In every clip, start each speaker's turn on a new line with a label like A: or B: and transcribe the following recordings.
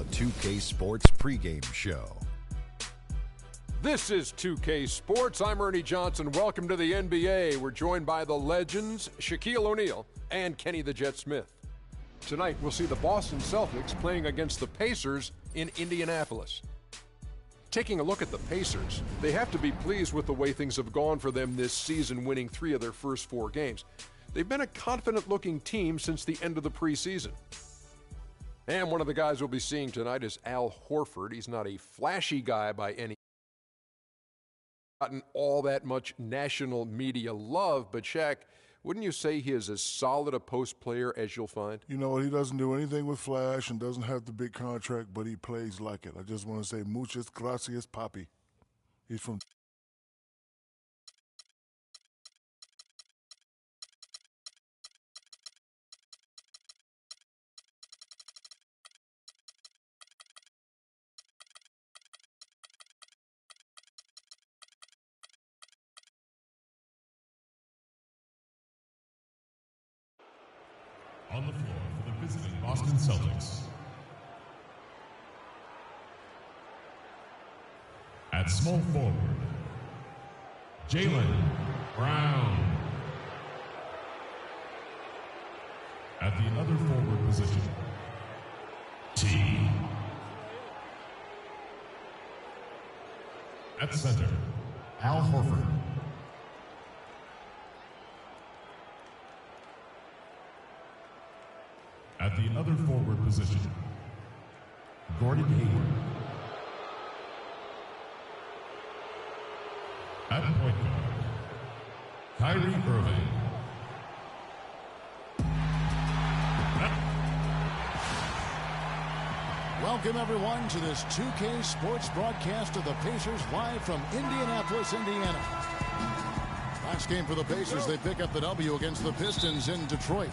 A: the 2K Sports pregame show.
B: This is 2K Sports. I'm Ernie Johnson. Welcome to the NBA. We're joined by the legends, Shaquille O'Neal and Kenny the Jet Smith. Tonight, we'll see the Boston Celtics playing against the Pacers in Indianapolis. Taking a look at the Pacers, they have to be pleased with the way things have gone for them this season, winning 3 of their first 4 games. They've been a confident-looking team since the end of the preseason. And one of the guys we'll be seeing tonight is Al Horford. He's not a flashy guy by any gotten all that much national media love, but Shaq, wouldn't you say he is as solid a post player as you'll find?
C: You know, he doesn't do anything with flash and doesn't have the big contract, but he plays like it. I just want to say muchas gracias, papi. He's from...
D: On the floor for the visiting Boston Celtics. At small forward, Jaylen Brown. At the other forward position, T. At center, Al Horford. At the other forward position, Gordon Hayward. At point guard, Kyrie Irving.
E: Welcome, everyone, to this 2K Sports broadcast of the Pacers live from Indianapolis, Indiana. Last game for the Pacers, they pick up the W against the Pistons in Detroit.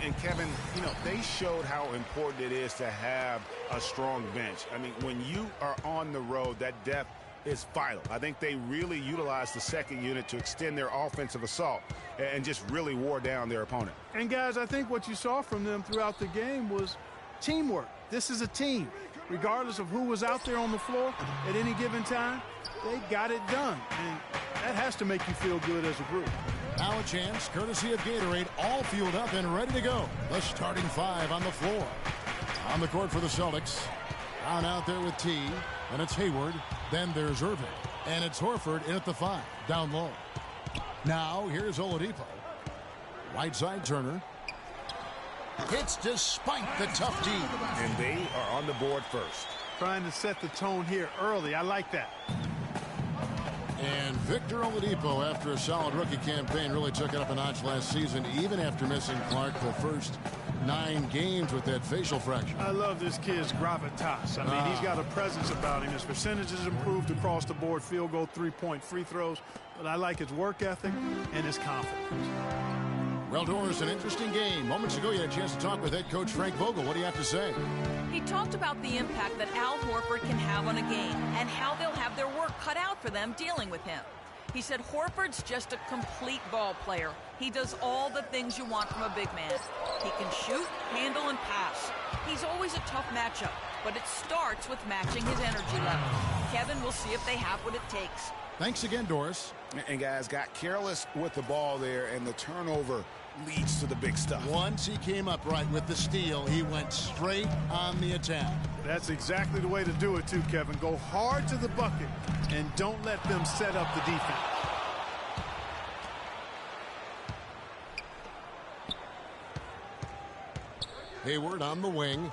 F: And Kevin, you know, they showed how important it is to have a strong bench. I mean, when you are on the road, that depth is vital. I think they really utilized the second unit to extend their offensive assault and just really wore down their opponent.
G: And guys, I think what you saw from them throughout the game was teamwork. This is a team. Regardless of who was out there on the floor at any given time, they got it done. And that has to make you feel good as a group.
E: Now a chance, courtesy of Gatorade, all fueled up and ready to go. The starting 5 on the floor. On the court for the Celtics. Brown out there with T, and it's Hayward. Then there's Irving, and it's Horford in at the 5, down low. Now here's Oladipo. Right side Turner. Hits despite the tough D.
F: And they are on the board first.
G: Trying to set the tone here early. I like that.
E: And Victor Oladipo, after a solid rookie campaign, really took it up a notch last season, even after missing Clark the first 9 games with that facial fracture.
G: I love this kid's gravitas. I mean, he's got a presence about him. His percentages improved across the board, field goal, 3-point free throws. But I like his work ethic and his confidence.
E: Well, Doris, an interesting game. Moments ago, you had a chance to talk with head coach Frank Vogel. What do you have to say?
H: He talked about the impact that Al Horford can have on a game and how they'll have their work cut out for them dealing with him. He said Horford's just a complete ball player. He does all the things you want from a big man. He can shoot, handle, and pass. He's always a tough matchup, but it starts with matching his energy level. Kevin, we'll see if they have what it takes.
E: Thanks again, Doris.
F: And guys, got careless with the ball there, and the turnover leads to the big stuff.
E: Once he came up right with the steal, he went straight on the attack.
G: That's exactly the way to do it, too, Kevin. Go hard to the bucket and don't let them set up the defense.
E: Hayward on the wing.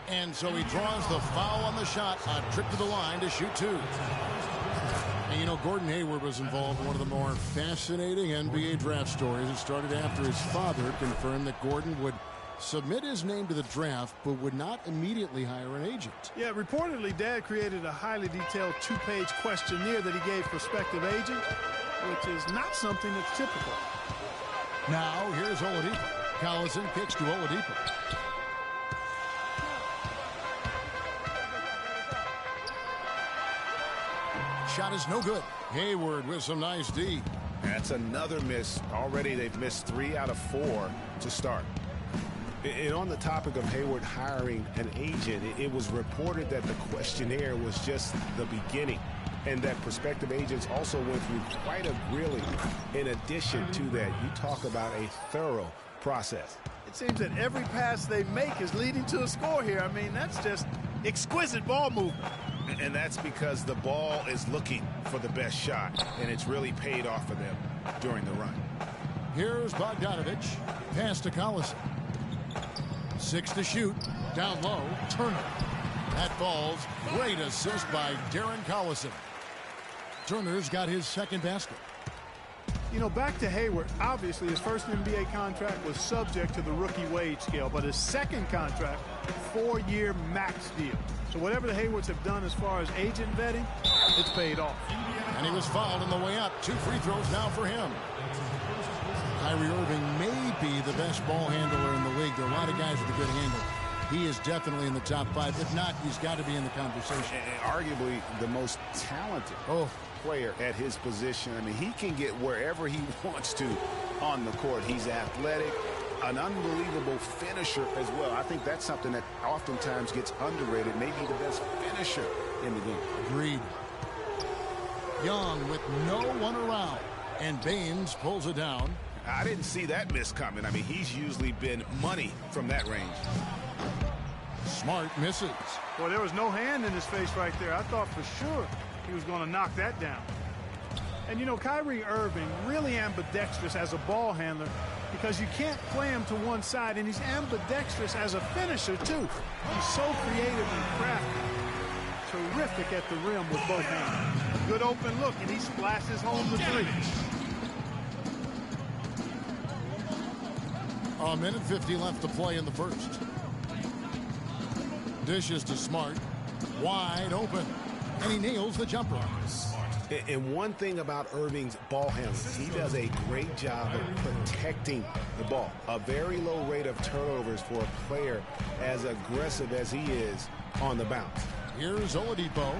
E: And so he draws the foul on the shot, a trip to the line to shoot 2. And you know, Gordon Hayward was involved in one of the more fascinating NBA draft stories. It started after his father confirmed that Gordon would submit his name to the draft, but would not immediately hire an agent.
G: Yeah, reportedly, Dad created a highly detailed 2-page questionnaire that he gave prospective agents, which is not something that's typical.
E: Now, here's Oladipo. Collison kicks to Oladipo. Shot is no good. Hayward with some nice D.
F: That's another miss. Already they've missed 3 out of 4 to start. And on the topic of Hayward hiring an agent, it was reported that the questionnaire was just the beginning, and that prospective agents also went through quite a grilling. In addition to that, you talk about a thorough process.
G: It seems that every pass they make is leading to a score here. I mean, that's just exquisite ball movement.
F: And that's because the ball is looking for the best shot, and it's really paid off for them during the run.
E: Here's Bogdanovich. Pass to Collison. 6 to shoot. Down low. Turner. That falls. Great assist by Darren Collison. Turner's got his second basket.
G: You know, back to Hayward, obviously his first NBA contract was subject to the rookie wage scale, but his second contract, 4-year max deal. So whatever the Haywards have done as far as agent vetting, it's paid off.
E: And he was fouled on the way up. 2 free throws now for him. Kyrie Irving may be the best ball handler in the league. There are a lot of guys with a good handle. He is definitely in the top 5. If not, he's got to be in the conversation.
F: And arguably the most talented player at his position. I mean, he can get wherever he wants to on the court. He's athletic, an unbelievable finisher as well. I think that's something that oftentimes gets underrated. Maybe the best finisher in the game.
E: Agreed. Young with no one around. And Baines pulls it down.
F: I didn't see that miss coming. I mean, he's usually been money from that range.
E: Smart misses.
G: Well, there was no hand in his face right there. I thought for sure he was going to knock that down. And, you know, Kyrie Irving really ambidextrous as a ball handler because you can't play him to one side, and he's ambidextrous as a finisher, too. He's so creative and crafty. Terrific at the rim with both hands. Good open look, and he splashes home the 3.
E: A minute 50 left to play in the first. Dishes to Smart. Wide open. And he nails the jumper.
F: And one thing about Irving's ball handling, he does a great job of protecting the ball. A very low rate of turnovers for a player as aggressive as he is on the bounce.
E: Here's Oladipo.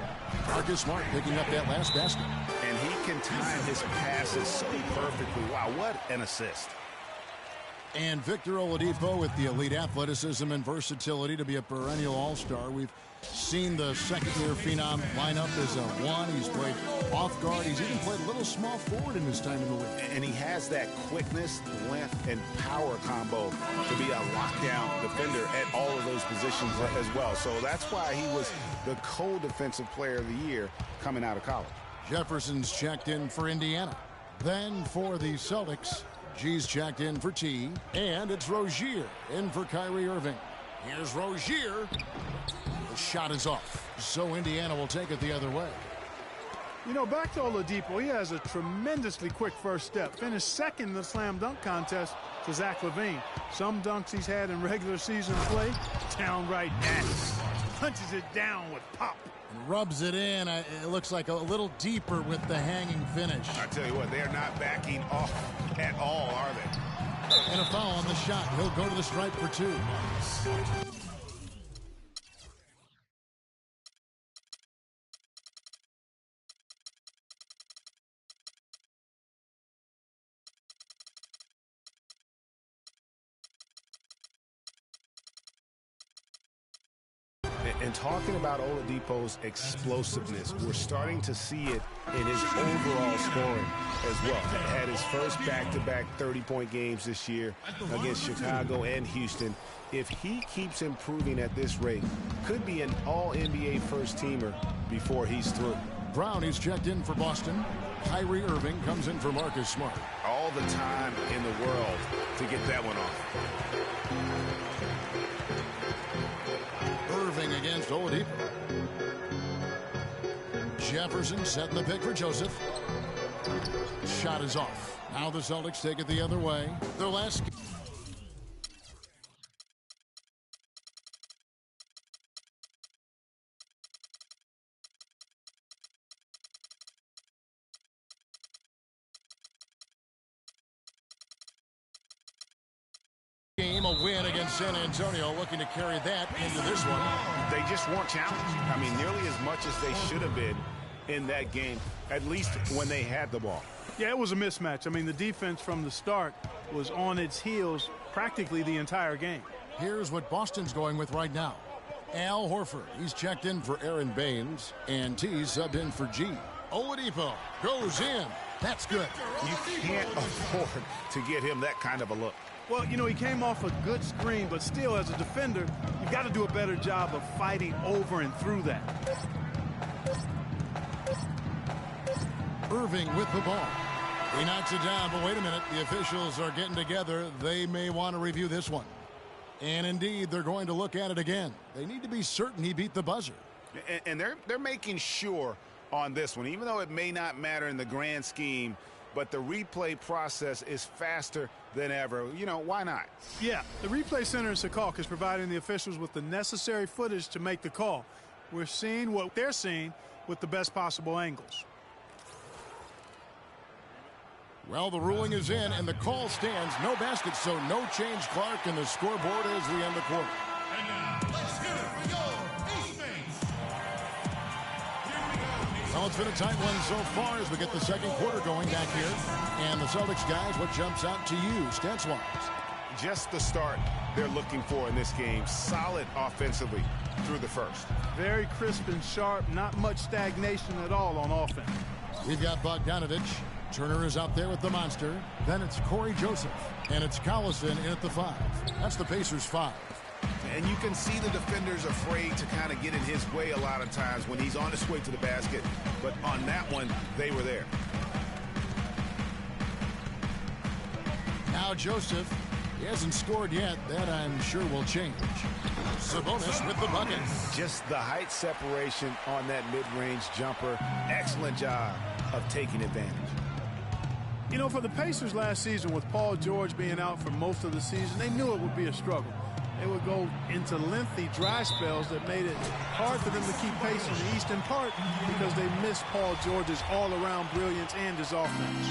E: Marcus Smart picking up that last basket.
F: And he can time his passes so perfectly. Wow, what an assist.
E: And Victor Oladipo with the elite athleticism and versatility to be a perennial all-star. We've seen the second-year phenom line up as a 1. He's played off guard. He's even played a little small forward in his time in the league.
F: And he has that quickness, length, and power combo to be a lockdown defender at all of those positions as well. So that's why he was the co-defensive player of the year coming out of college.
E: Jefferson's checked in for Indiana. Then for the Celtics, G's checked in for T. And it's Rozier in for Kyrie Irving. Here's Rozier. The shot is off. So Indiana will take it the other way.
G: You know, back to Oladipo, he has a tremendously quick first step. Finished second in the slam dunk contest to Zach LaVine. Some dunks he's had in regular season play, downright nasty. Punches it down with pop.
E: And rubs it in. It looks like a little deeper with the hanging finish.
F: I tell you what, they're not backing off at all, are they?
E: And a foul on the shot. He'll go to the stripe for 2.
F: And talking about Oladipo's explosiveness, we're starting to see it in his overall scoring as well. Had his first back-to-back 30-point games this year against Chicago and Houston. If he keeps improving at this rate, could be an all-NBA first-teamer before he's through.
E: Brown is checked in for Boston. Kyrie Irving comes in for Marcus Smart.
F: All the time in the world to get that one off.
E: Irving against Oladipo. Jefferson setting the pick for Joseph. Shot is off. Now the Celtics take it the other way. Their last game, a win against San Antonio, looking to carry that into this one.
F: They just weren't challenged. I mean, nearly as much as they should have been in that game, at least when they had the ball.
G: Yeah, it was a mismatch. I mean, the defense from the start was on its heels practically the entire game.
E: Here's what Boston's going with right now. Al Horford, he's checked in for Aaron Baines, and T's subbed in for G. Oladipo goes in. That's good.
F: You can't afford to get him that kind of a look.
G: Well, you know, he came off a good screen, but still, as a defender, you've got to do a better job of fighting over and through that.
E: Irving with the ball. He knocks it down, but wait a minute. The officials are getting together. They may want to review this one. And indeed, they're going to look at it again. They need to be certain he beat the buzzer.
F: And they're making sure on this one, even though it may not matter in the grand scheme, but the replay process is faster than ever. You know, why not?
G: Yeah, the replay center in Secaucus is providing the officials with the necessary footage to make the call. We're seeing what they're seeing with the best possible angles.
E: Well, the ruling is in, and the call stands. No basket, so no change, Clark, and the scoreboard as we end the quarter.
D: And now, let's hear it for your East.
E: Well, it's been a tight one so far as we get the second quarter going back here. And the Celtics guys, what jumps out to you, stats-wise?
F: Just the start they're looking for in this game. Solid offensively through the first.
G: Very crisp and sharp, not much stagnation at all on offense.
E: We've got Bogdanovich. Turner is out there with the monster. Then it's Corey Joseph. And it's Collison in at the 5. That's the Pacers' 5.
F: And you can see the defenders afraid to kind of get in his way a lot of times when he's on his way to the basket. But on that one, they were there.
E: Now Joseph. He hasn't scored yet. That, I'm sure, will change. Sabonis with the bucket.
F: Just the height separation on that mid-range jumper. Excellent job of taking advantage.
G: You know, for the Pacers last season, with Paul George being out for most of the season, they knew it would be a struggle. They would go into lengthy dry spells that made it hard for them to keep pace in the East, in part because they missed Paul George's all-around brilliance and his offense.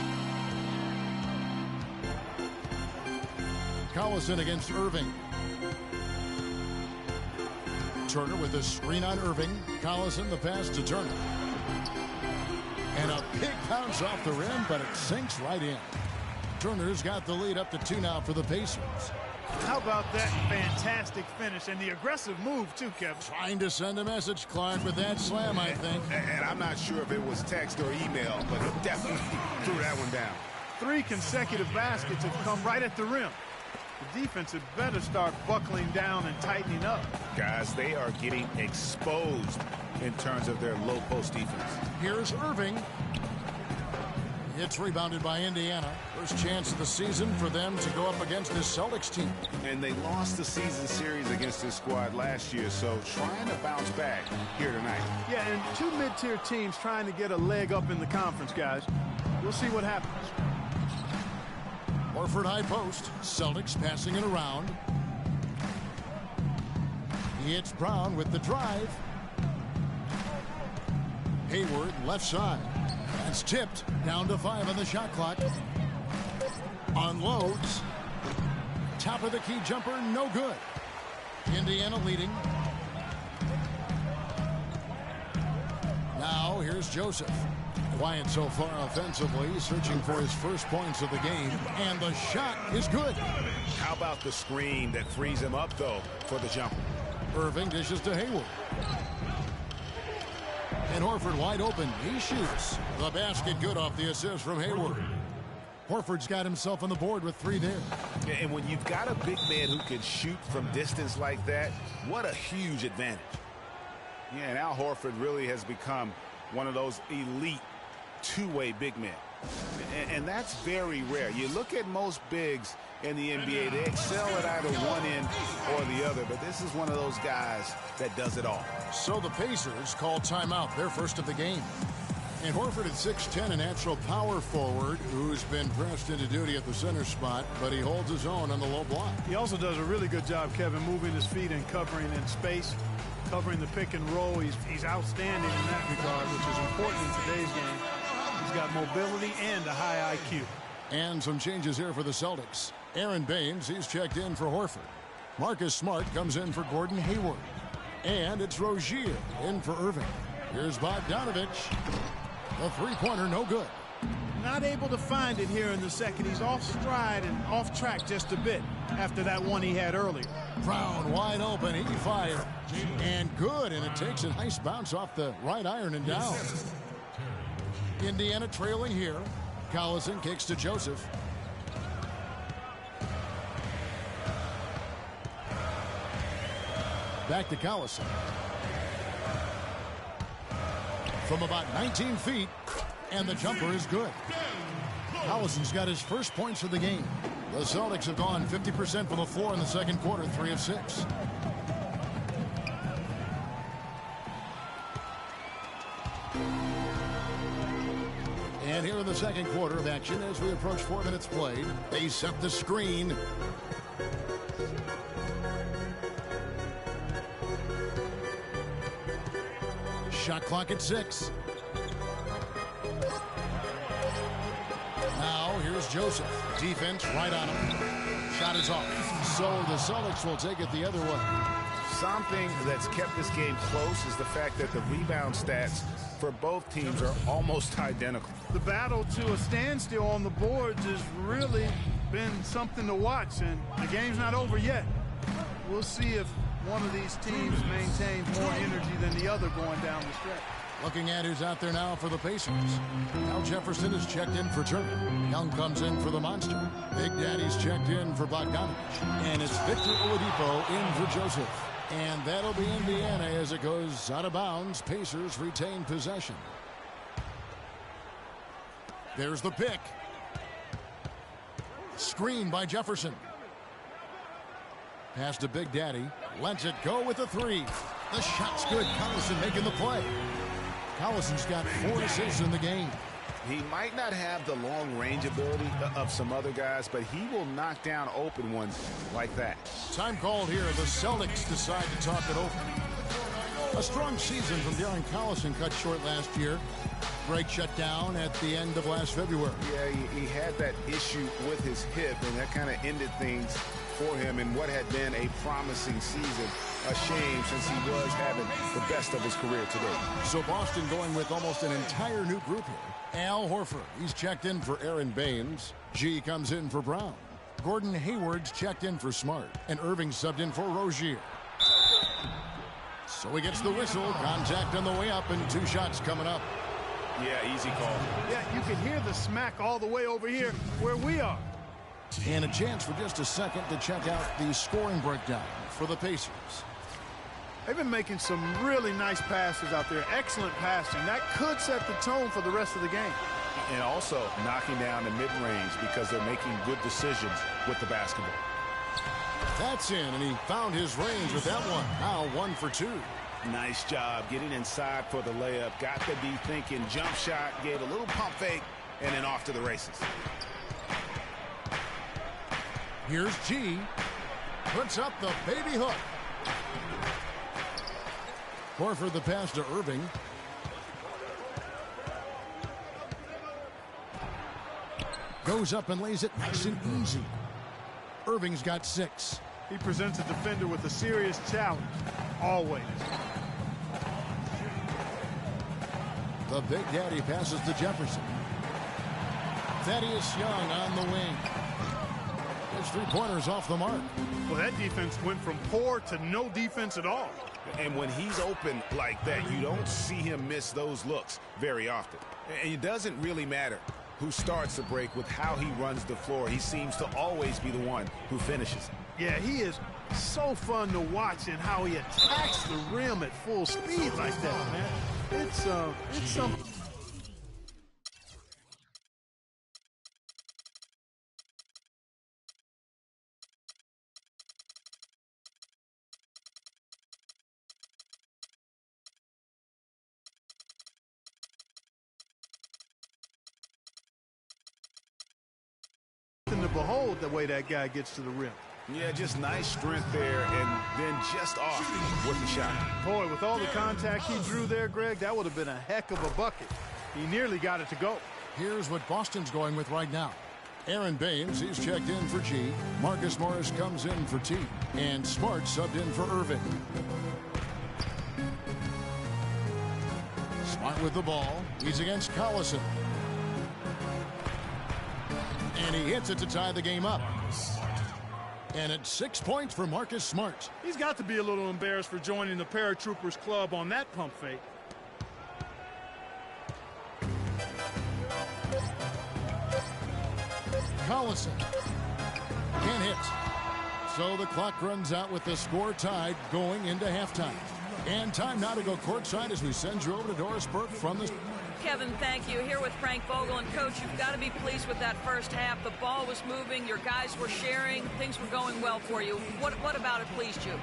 E: Collison against Irving. Turner with a screen on Irving. Collison the pass to Turner. And a big bounce off the rim, but it sinks right in. Turner's got the lead up to 2 now for the Pacers.
G: How about that fantastic finish and the aggressive move, too, Kevin?
E: Trying to send a message, Clark, with that slam, I think.
F: And I'm not sure if it was text or email, but he definitely threw that one down.
G: 3 consecutive baskets have come right at the rim. The defense had better start buckling down and tightening up.
F: Guys, they are getting exposed in terms of their low post defense.
E: Here's Irving. It's rebounded by Indiana. First chance of the season for them to go up against this Celtics team.
F: And they lost the season series against this squad last year, so trying to bounce back here tonight.
G: Yeah, and 2 mid-tier teams trying to get a leg up in the conference, guys. We'll see what happens.
E: Horford high post. Celtics passing it around. It's Brown with the drive. Hayward left side. That's tipped. Down to 5 on the shot clock. Unloads. Top of the key jumper, no good. Indiana leading. Now here's Joseph. Quiet so far offensively, searching for his first points of the game, and the shot is good.
F: How about the screen that frees him up, though, for the jumper?
E: Irving dishes to Hayward. And Horford wide open. He shoots. The basket good off the assist from Hayward. Horford's got himself on the board with 3 there.
F: And when you've got a big man who can shoot from distance like that, what a huge advantage. Yeah, and Al Horford really has become one of those elite two-way big men. And that's very rare. You look at most bigs in the NBA, they excel at either one end or the other, but this is one of those guys that does it all.
E: So the Pacers call timeout, their first of the game. And Horford at 6'10", a natural power forward who's been pressed into duty at the center spot, but he holds his own on the low block.
G: He also does a really good job, Kevin, moving his feet and covering in space, covering the pick and roll. He's outstanding in that regard, which is important in today's game. He's got mobility and a high IQ.
E: And some changes here for the Celtics. Aaron Baines, he's checked in for Horford. Marcus Smart comes in for Gordon Hayward. And it's Rozier in for Irving. Here's Bogdanovich. The three-pointer, no good.
G: Not able to find it here in the second. He's off stride and off track just a bit after that one he had earlier.
E: Brown wide open. He fired. And good. And it takes a nice bounce off the right iron and down. Indiana trailing here. Collison kicks to Joseph. Back to Collison. From about 19 feet. And the jumper is good. Collison's got his first points of the game. The Celtics have gone 50% from the floor in the second quarter, 3 of 6. And here in the second quarter of action, as we approach 4 minutes played, they set the screen. Shot clock at 6. Now, here's Joseph. Defense right on him. Shot is off. So the Celtics will take it the other way.
F: Something that's kept this game close is the fact that the rebound stats for both teams are almost identical.
G: The battle to a standstill on the boards has really been something to watch, and the game's not over yet. We'll see if one of these teams maintains more energy than the other going down the stretch.
E: Looking at who's out there now for the Pacers. Al Jefferson is checked in for Turner. Young comes in for the Monster. Big Daddy's checked in for Bogdanovich. And it's Victor Oladipo in for Joseph. And that'll be Indiana as it goes out of bounds. Pacers retain possession. There's the pick. Screen by Jefferson. Pass to Big Daddy. Lets it go with the 3. The shot's good. Collison making the play. Collison's got 4 assists in the game.
F: He might not have the long-range ability of some other guys, but he will knock down open ones like that.
E: Time called here. The Celtics decide to talk it over. A strong season from Darren Collison cut short last year. Break shut down at the end of last February.
F: Yeah, he had that issue with his hip, and that kind of ended things for him in what had been a promising season. A shame since he was having the best of his career today.
E: So Boston going with almost an entire new group here. Al Horford, he's checked in for Aaron Baines. G comes in for Brown. Gordon Hayward's checked in for Smart. And Irving subbed in for Rozier. So he gets the whistle. Contact on the way up and 2 shots coming up.
F: Yeah, easy call.
G: Yeah, you can hear the smack all the way over here where we are.
E: And a chance for just a second to check out the scoring breakdown for the Pacers.
G: They've been making some really nice passes out there. Excellent passing. That could set the tone for the rest of the game.
F: And also knocking down the mid-range because they're making good decisions with the basketball.
E: That's in, and he found his range with that one. Now 1 for 2.
F: Nice job getting inside for the layup. Got to be thinking jump shot, gave a little pump fake, and then off to the races.
E: Here's G. Puts up the baby hook. Horford the pass to Irving. Goes up and lays it nice and easy. Irving's got 6.
G: He presents a defender with a serious challenge. Always.
E: The Big Daddy passes to Jefferson. Thaddeus Young on the wing. His 3-pointers off the mark.
G: Well, that defense went from poor to no defense at all.
F: And when he's open like that, you don't see him miss those looks very often. And it doesn't really matter who starts the break with how he runs the floor. He seems to always be the one who finishes.
G: Yeah, he is so fun to watch and how he attacks the rim at full speed like that, man. It's something. To behold the way that guy gets to the rim.
F: Yeah, just nice strength there, and then just off with the shot.
G: Boy, with all the contact he drew there, Greg, that would have been a heck of a bucket. He nearly got it to go.
E: Here's what Boston's going with right now. Aaron Baines, he's checked in for G. Marcus Morris comes in for T. And Smart subbed in for Irving. Smart with the ball. He's against Collison. And he hits it to tie the game up. And it's 6 points for Marcus Smart.
G: He's got to be a little embarrassed for joining the Paratroopers club on that pump fake.
E: Collison can't hit. So the clock runs out with the score tied going into halftime. And time now to go courtside as we send you over to Doris Burke from the...
H: Kevin, thank you. Here with Frank Vogel. And, Coach, you've got to be pleased with that first half. The ball was moving. Your guys were sharing. Things were going well for you. What about it pleased you?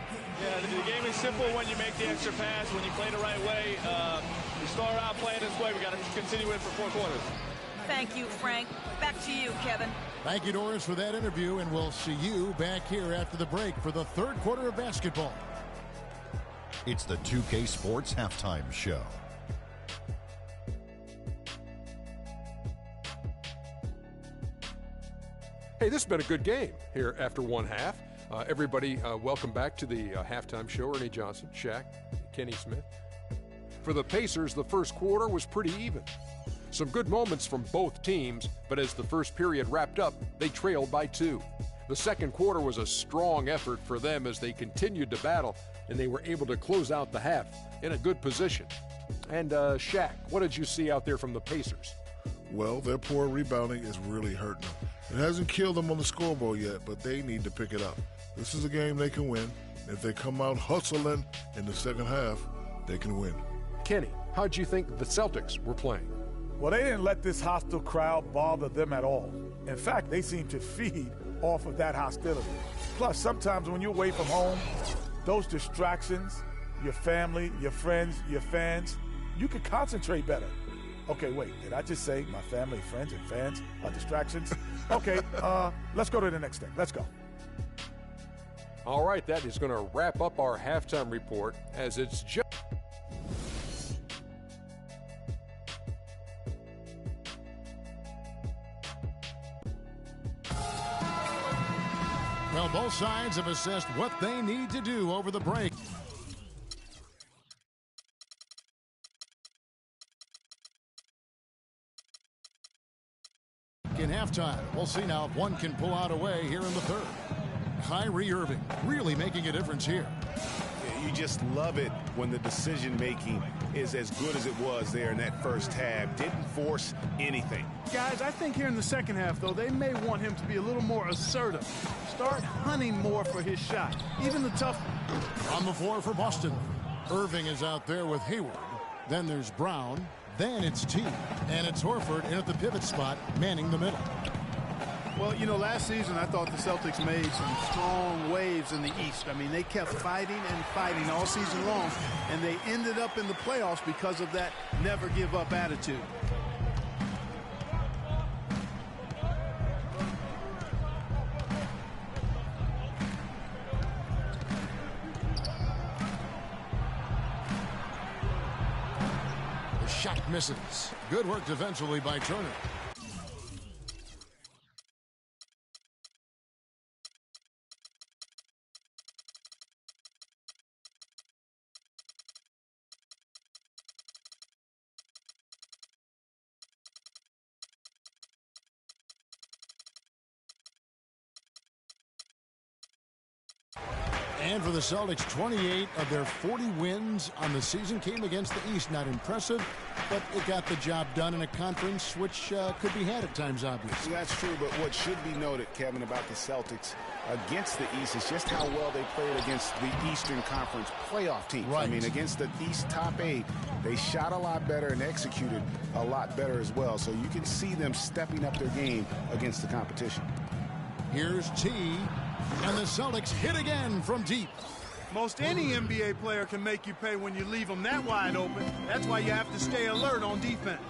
I: Yeah, the game is simple when you make the extra pass, when you play the right way. We start out playing this way. We got to continue it for 4 quarters.
H: Thank you, Frank. Back to you, Kevin.
E: Thank you, Doris, for that interview. And we'll see you back here after the break for the third quarter of basketball.
A: It's the 2K Sports Halftime Show.
B: Hey, this has been a good game here after one half. Everybody, welcome back to the halftime show. Ernie Johnson, Shaq, Kenny Smith. For the Pacers, the first quarter was pretty even. Some good moments from both teams, but as the first period wrapped up, they trailed by 2. The second quarter was a strong effort for them as they continued to battle, and they were able to close out the half in a good position. And Shaq, what did you see out there from the Pacers?
C: Well, their poor rebounding is really hurting them. It hasn't killed them on the scoreboard yet, but they need to pick it up. This is a game they can win. If they come out hustling in the second half, they can win.
B: Kenny, how'd you think the Celtics were playing?
J: Well, they didn't let this hostile crowd bother them at all. In fact, they seem to feed off of that hostility. Plus, sometimes when you're away from home, those distractions, your family, your friends, your fans, you can concentrate better. Okay, wait, did I just say my family, friends, and fans are distractions? Okay, let's go to the next thing. Let's go.
B: All right, that is going to wrap up our halftime report as it's just...
E: Well, both sides have assessed what they need to do over the break. In halftime, we'll see now if one can pull out away here in the third. Kyrie Irving really making a difference here.
F: You just love it when the decision-making is as good as it was there in that first half. Didn't force anything.
G: Guys, I think here in the second half, though, they may want him to be a little more assertive. Start hunting more for his shot, even the tough.
E: On the floor for Boston, Irving is out there with Hayward. Then there's Brown. Then it's T. And it's Horford in at the pivot spot, manning the middle.
G: Well, you know, last season I thought the Celtics made some strong waves in the East. I mean, they kept fighting and fighting all season long, and they ended up in the playoffs because of that never-give-up attitude.
E: The shot misses. Good work defensively by Turner. And for the Celtics, 28 of their 40 wins on the season came against the East. Not impressive, but it got the job done in a conference which could be had at times, obviously.
F: That's true, but what should be noted, Kevin, about the Celtics against the East is just how well they played against the Eastern Conference playoff teams.
E: Right.
F: I mean, against the East top 8, they shot a lot better and executed a lot better as well. So you can see them stepping up their game against the competition.
E: Here's T. And the Celtics hit again from deep.
G: Most any NBA player can make you pay when you leave them that wide open. That's why you have to stay alert on defense.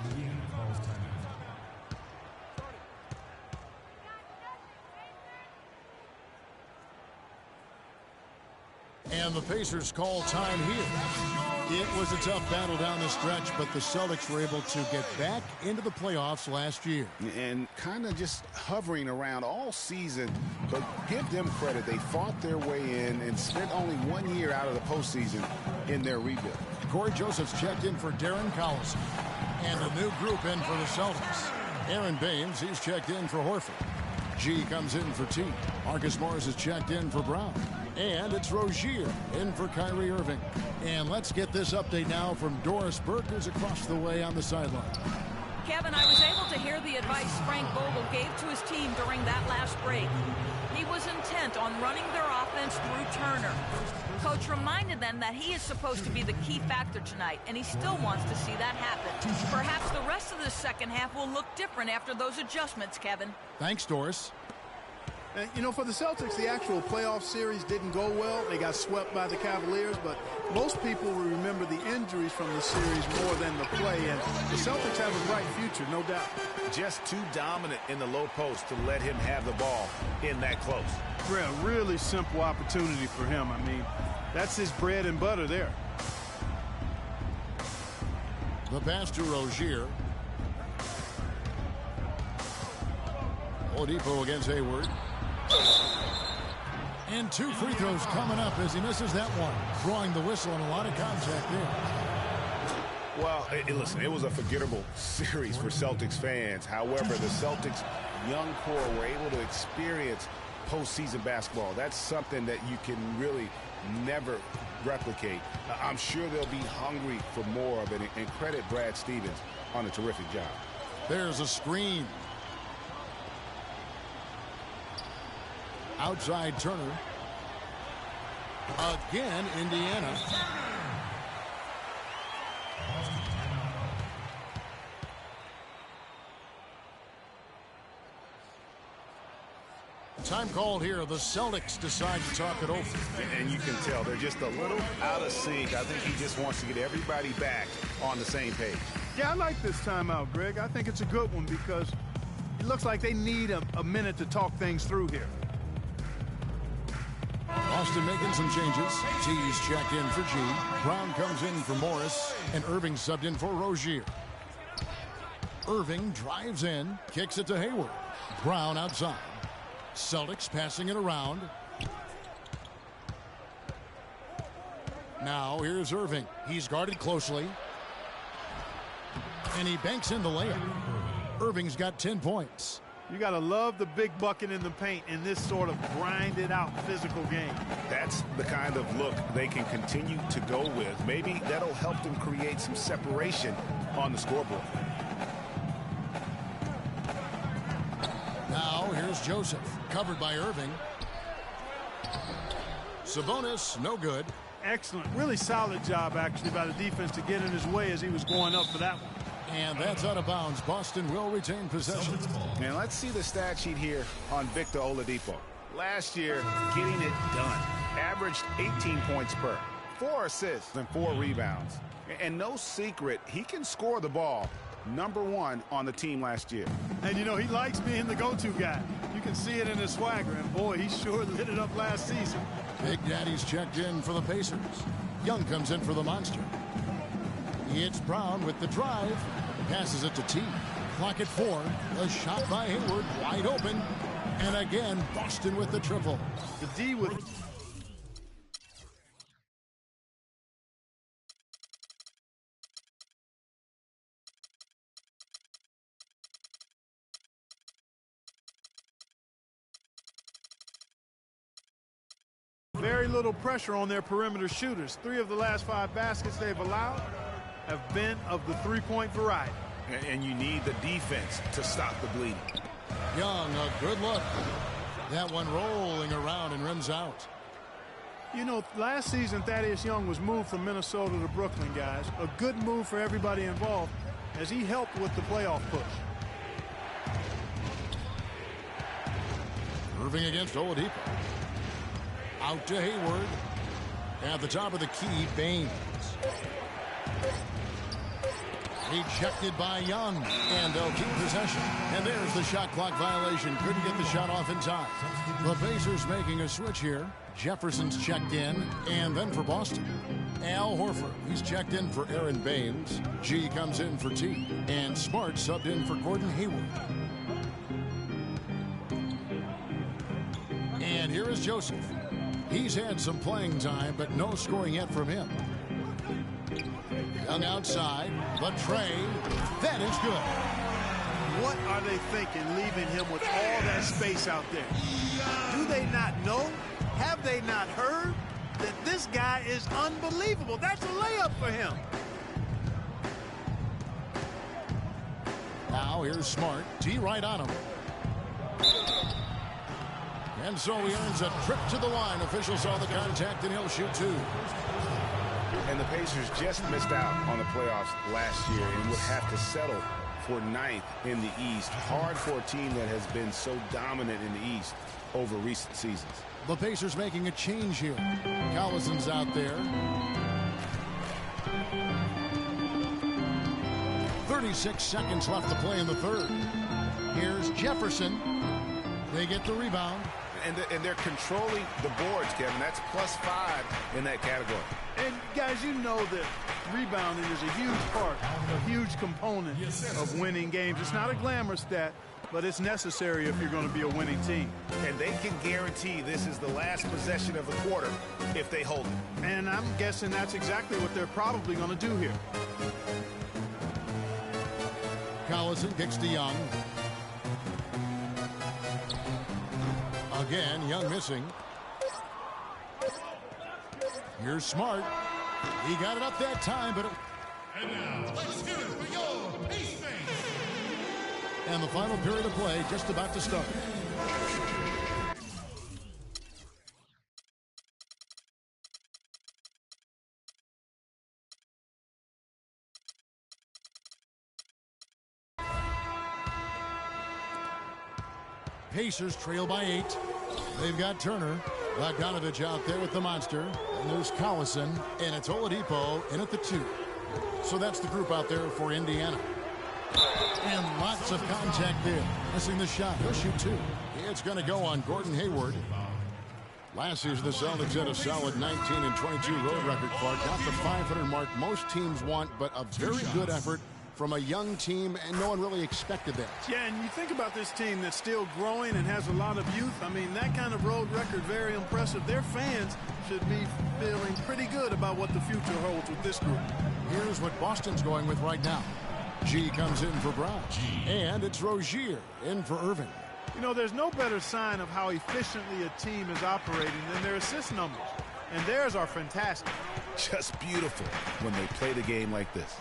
E: And the Pacers call time here. It was a tough battle down the stretch, but the Celtics were able to get back into the playoffs last year.
F: And kind of just hovering around all season, but give them credit. They fought their way in and spent only 1 year out of the postseason in their rebuild.
E: Corey Joseph's checked in for Darren Collison. And a new group in for the Celtics. Aaron Baines, he's checked in for Horford. G comes in for T. Marcus Morris is checked in for Brown. And it's Rozier in for Kyrie Irving. And let's get this update now from Doris Burke, who's across the way on the sideline.
H: Kevin, I was able to hear the advice Frank Vogel gave to his team during that last break. He was intent on running their offense through Turner. Coach reminded them that he is supposed to be the key factor tonight, and he still wants to see that happen. Perhaps the rest of the second half will look different after those adjustments, Kevin.
E: Thanks, Doris.
G: And, you know, for the Celtics, the actual playoff series didn't go well. They got swept by the Cavaliers, but most people will remember the injuries from the series more than the play, and the Celtics have a bright future, no doubt.
F: Just too dominant in the low post to let him have the ball in that close.
G: Really simple opportunity for him. I mean, that's his bread and butter there.
E: The pass to Rozier. Oladipo against Hayward. And 2 free throws coming up as he misses that one. Drawing the whistle and a lot of contact there.
F: Well, listen, it was a forgettable series for Celtics fans. However, the Celtics' young core were able to experience postseason basketball. That's something that you can really never replicate. I'm sure they'll be hungry for more of it, and credit Brad Stevens on a terrific job.
E: There's a screen. Outside Turner. Again, Indiana. Time called here. The Celtics decide to talk it over.
F: And you can tell they're just a little out of sync. I think he just wants to get everybody back on the same page.
G: Yeah, I like this timeout, Greg. I think it's a good one because it looks like they need a minute to talk things through here.
E: Austin making some changes. T's checked in for G. Brown comes in for Morris. And Irving subbed in for Rozier. Irving drives in. Kicks it to Hayward. Brown outside. Celtics passing it around. Now here's Irving. He's guarded closely. And he banks in the layup. Irving's got 10 points.
G: You got to love the big bucket in the paint in this sort of grinded-out physical game.
F: That's the kind of look they can continue to go with. Maybe that'll help them create some separation on the scoreboard.
E: Now here's Joseph, covered by Irving. Sabonis, no good.
G: Excellent. Really solid job, actually, by the defense to get in his way as he was going up for that one.
E: And that's out of bounds. Boston will retain possession.
F: And let's see the stat sheet here on Victor Oladipo. Last year, getting it done. Averaged 18 points per, 4 assists and 4 rebounds. And no secret, he can score the ball. #1 on the team last year.
G: And, you know, he likes being the go-to guy. You can see it in his swagger. And, boy, he sure lit it up last season.
E: Big Daddy's checked in for the Pacers. Young comes in for the Monster. It's Brown with the drive. Passes it to T. Clock at 4. A shot by Hayward. Wide open. And again, Boston with the triple.
G: The D with... Very little pressure on their perimeter shooters. 3 of the last 5 baskets they've allowed have been of the three-point variety.
F: And you need the defense to stop the bleeding.
E: Young, a good look. That one rolling around and rims out.
G: You know, last season, Thaddeus Young was moved from Minnesota to Brooklyn, guys. A good move for everybody involved as he helped with the playoff push.
E: Irving against Oladipo. Out to Hayward. At the top of the key, Baines. Ejected by Young, and they'll keep possession. And there's the shot clock violation. Couldn't get the shot off in time. The Pacers making a switch here. Jefferson's checked in, and then for Boston, Al Horford. He's checked in for Aaron Baines. G comes in for T, and Smart subbed in for Gordon Hayward. And here is Joseph. He's had some playing time, but no scoring yet from him. Young outside, but Trey, that is good.
G: What are they thinking, leaving him with all that space out there? Do they not know? Have they not heard that this guy is unbelievable? That's a layup for him.
E: Now here's Smart. T right on him. And so he earns a trip to the line. Officials saw the contact, and he'll shoot two.
F: And the Pacers just missed out on the playoffs last year and would have to settle for 9th in the East. Hard for a team that has been so dominant in the East over recent seasons.
E: The Pacers making a change here. Collison's out there. 36 seconds left to play in the third. Here's Jefferson. They get the rebound.
F: And they're controlling the boards, Kevin. That's +5 in that category.
G: And, guys, you know that rebounding is a huge part, a huge component of winning games. It's not a glamour stat, but it's necessary if you're going to be a winning team.
F: And they can guarantee this is the last possession of the quarter if they hold it.
G: And I'm guessing that's exactly what they're probably going to do here.
E: Collison kicks to Young. Again, Young missing. Here's Smart. He got it up that time, but...
D: And now, let's hear it for your Pace fans.
E: And the final period of play just about to start. Pacers trail by 8. They've got Turner. Bogdanovich out there with the monster. And there's Collison. And it's Oladipo in at the 2. So that's the group out there for Indiana. And lots of contact there. Missing the shot. He'll shoot 2. It's going to go on Gordon Hayward. Last season, the Celtics had a solid 19-22 road record, Clark. Not the 500 mark most teams want, but a very good effort from a young team, and no one really expected that.
G: Yeah, and you think about this team that's still growing and has a lot of youth. I mean, that kind of road record, very impressive. Their fans should be feeling pretty good about what the future holds with this group.
E: Here's what Boston's going with right now. G comes in for Brown. And it's Rozier in for Irving.
G: You know, there's no better sign of how efficiently a team is operating than their assist numbers. And theirs are fantastic.
F: Just beautiful when they play the game like this.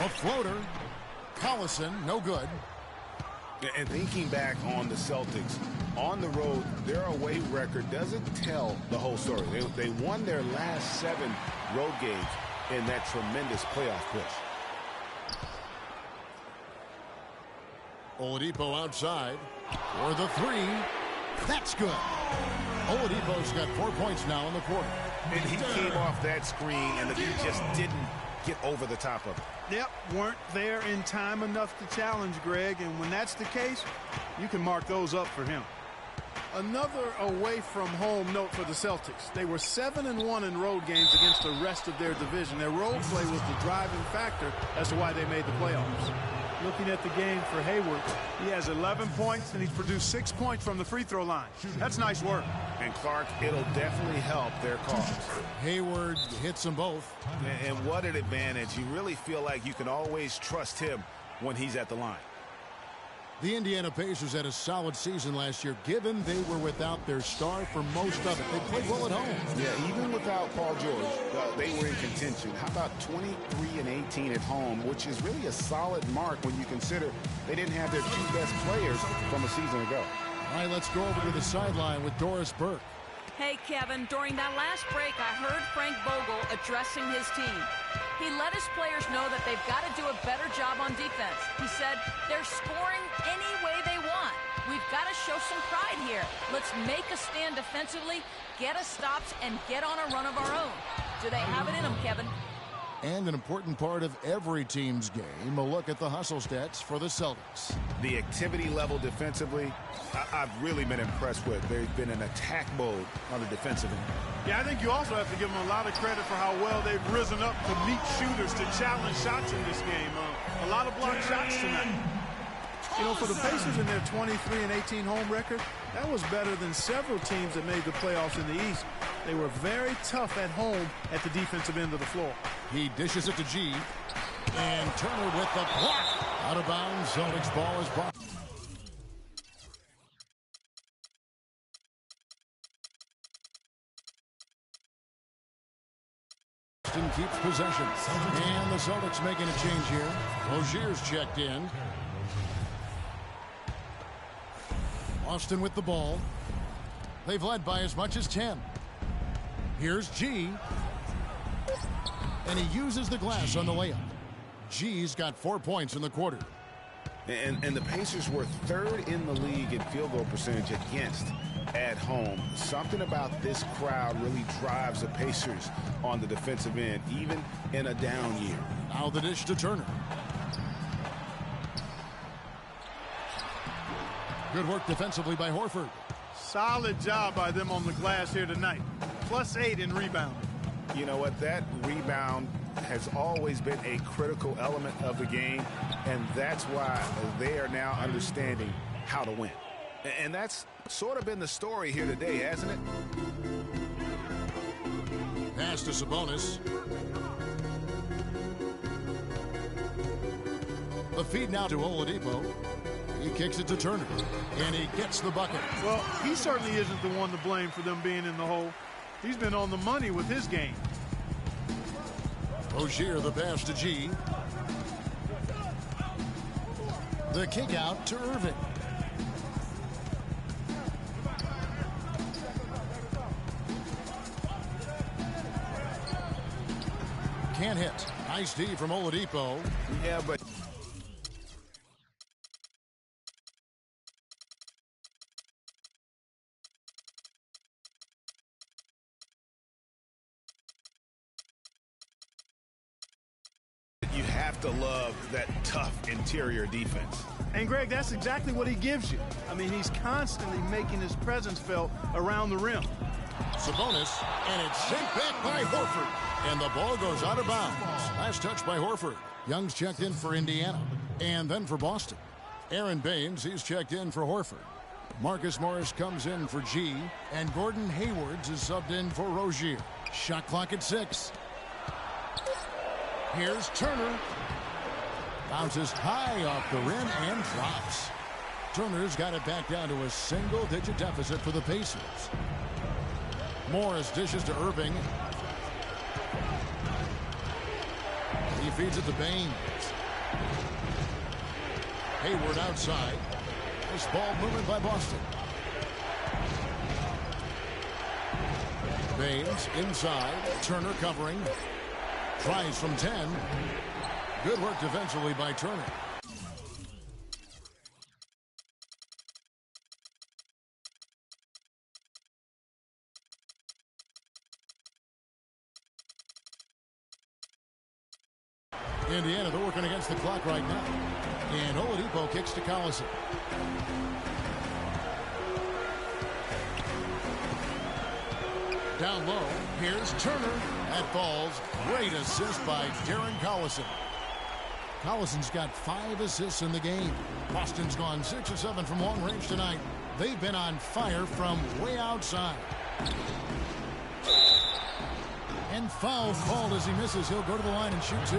E: A floater. Collison, no good.
F: And thinking back on the Celtics, on the road, their away record doesn't tell the whole story. They won their last 7 road games in that tremendous playoff push.
E: Oladipo outside for the 3. That's good. Oladipo's got 4 points now in the quarter.
F: And he came off that screen, and the dude just didn't get over the top of it.
G: Yep, weren't there in time enough to challenge Greg, and when that's the case, you can mark those up for him. Another away from home note for the Celtics. They were 7-1 in road games against the rest of their division. Their road play was the driving factor as to why they made the playoffs. Looking at the game for Hayward, he has 11 points and he's produced 6 points from the free throw line. That's nice work.
F: And Clark, it'll definitely help their cause.
E: Hayward hits them both.
F: And what an advantage. You really feel like you can always trust him when he's at the line.
E: The Indiana Pacers had a solid season last year, given they were without their star for most of it. They played well at home.
F: Yeah, even without Paul George, they were in contention. How about 23-18 at home, which is really a solid mark when you consider they didn't have their 2 best players from a season ago.
E: All right, let's go over to the sideline with Doris Burke.
H: Hey, Kevin, during that last break, I heard Frank Vogel addressing his team. He let his players know that they've got to do a better job on defense. He said, they're scoring any way they want. We've got to show some pride here. Let's make a stand defensively, get us stops, and get on a run of our own. Do they have it in them, Kevin?
E: And an important part of every team's game, a look at the hustle stats for the Celtics.
F: The activity level defensively, I've really been impressed with. They've been in attack mode on the defensive end.
G: Yeah, I think you also have to give them a lot of credit for how well they've risen up to meet shooters, to challenge shots in this game. A lot of blocked shots tonight. You know, for the Pacers in their 23-18 home record, that was better than several teams that made the playoffs in the East. They were very tough at home at the defensive end of the floor.
E: He dishes it to G. And Turner with the block. Out of bounds. Celtics ball is blocked. Boston keeps possession. And the Celtics making a change here. Rozier's checked in. Boston with the ball. They've led by as much as 10. Here's G. And he uses the glass on the layup. G's got 4 points in the quarter.
F: And the Pacers were third in the league in field goal percentage against at home. Something about this crowd really drives the Pacers on the defensive end, even in a down year.
E: Now the dish to Turner. Good work defensively by Horford.
G: Solid job by them on the glass here tonight. +8 in rebounding.
F: You know what? That rebound has always been a critical element of the game, and that's why they are now understanding how to win. And that's sort of been the story here today, hasn't it?
E: Pass to Sabonis. The feed now to Oladipo. He kicks it to Turner, and he gets the bucket.
G: Well, he certainly isn't the one to blame for them being in the hole. He's been on the money with his game.
E: Rozier the pass to G. The kick out to Irving. Can't hit. Nice D from Oladipo.
F: Yeah, but you have to love that tough interior defense.
G: And, Greg, that's exactly what he gives you. I mean, he's constantly making his presence felt around the rim.
E: Sabonis, and it's sent back by Horford. And the ball goes out of bounds. Last touch by Horford. Young's checked in for Indiana. And then for Boston. Aaron Baines, he's checked in for Horford. Marcus Morris comes in for G. And Gordon Haywards is subbed in for Rozier. Shot clock at 6. Here's Turner. Bounces high off the rim and drops. Turner's got it back down to a single-digit deficit for the Pacers. Morris dishes to Irving. He feeds it to Baines. Hayward outside. This ball movement by Boston. Baines inside. Turner covering. Tries from 10. Good work defensively by Turner. Indiana, they're working against the clock right now. And Oladipo kicks to Collison. Down low, here's Turner. That falls. Great assist by Darren Collison. Collison's got 5 assists in the game. Boston's gone 6 of 7 from long range tonight. They've been on fire from way outside. And foul called as he misses. He'll go to the line and shoot 2.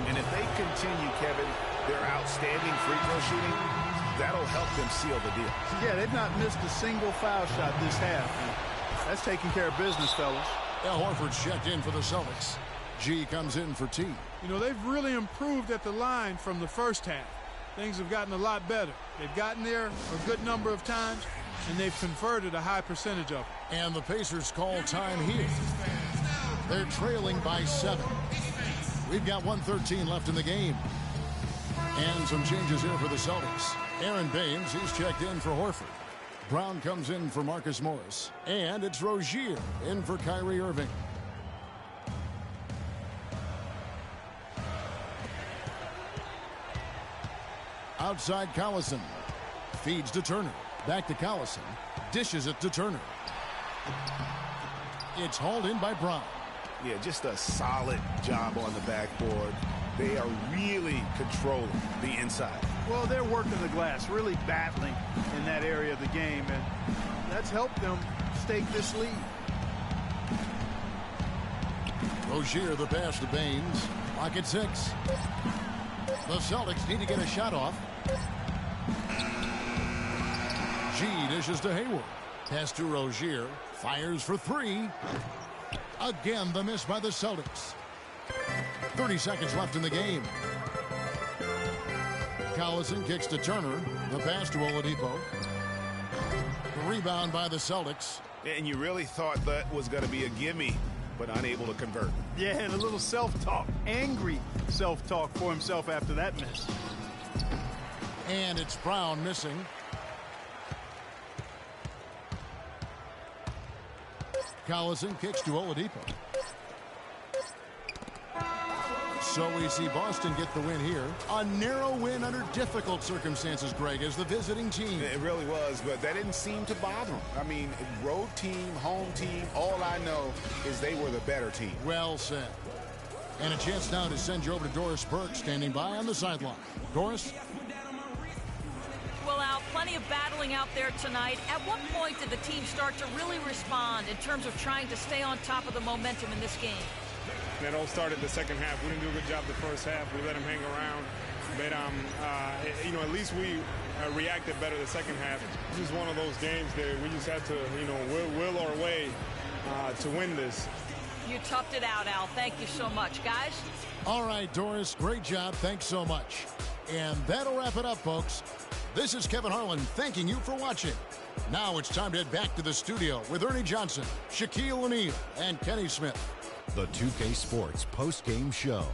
F: And if they continue, Kevin, their outstanding free throw shooting, that'll help them seal the deal.
G: Yeah, they've not missed a single foul shot this half. That's taking care of business, fellas.
E: Al Horford's checked in for the Celtics. G comes in for T.
G: You know, they've really improved at the line from the first half. Things have gotten a lot better. They've gotten there a good number of times, and they've converted a high percentage of it.
E: And the Pacers call time here. They're trailing by 7. We've got 1:13 left in the game. And some changes here for the Celtics. Aaron Baines, he's checked in for Horford. Brown comes in for Marcus Morris. And it's Rozier in for Kyrie Irving. Outside Collison. Feeds to Turner. Back to Collison. Dishes it to Turner. It's hauled in by Brown.
F: Yeah, just a solid job on the backboard. They are really controlling the inside.
G: Well, they're working the glass, really battling in that area of the game, and that's helped them stake this lead.
E: Rozier the pass to Baines. Lock at 6. The Celtics need to get a shot off. G dishes to Hayward. Pass to Rozier. Fires for 3. Again, the miss by the Celtics. 30 seconds left in the game. Collison kicks to Turner. The pass to Oladipo. The rebound by the Celtics.
F: And you really thought that was going to be a gimme, but unable to convert.
G: Yeah, and a little self-talk, angry self-talk for himself after that miss.
E: And it's Brown missing. Collison kicks to Oladipo. So we see Boston get the win here. A narrow win under difficult circumstances, Greg, as the visiting team.
F: It really was, but that didn't seem to bother them. I mean, road team, home team, all I know is they were the better team.
E: Well said. And a chance now to send you over to Doris Burke, standing by on the sideline. Doris?
H: Well, Al, plenty of battling out there tonight. At what point did the team start to really respond in terms of trying to stay on top of the momentum in this game?
K: That all started the second half. We didn't do a good job the first half. We let them hang around. But, at least we reacted better the second half. This is one of those games that we just have to, will our way to win this.
H: You toughed it out, Al. Thank you so much, guys.
E: All right, Doris, great job. Thanks so much. And that'll wrap it up, folks. This is Kevin Harlan thanking you for watching. Now it's time to head back to the studio with Ernie Johnson, Shaquille O'Neal, and Kenny Smith.
A: The 2K Sports post-game show.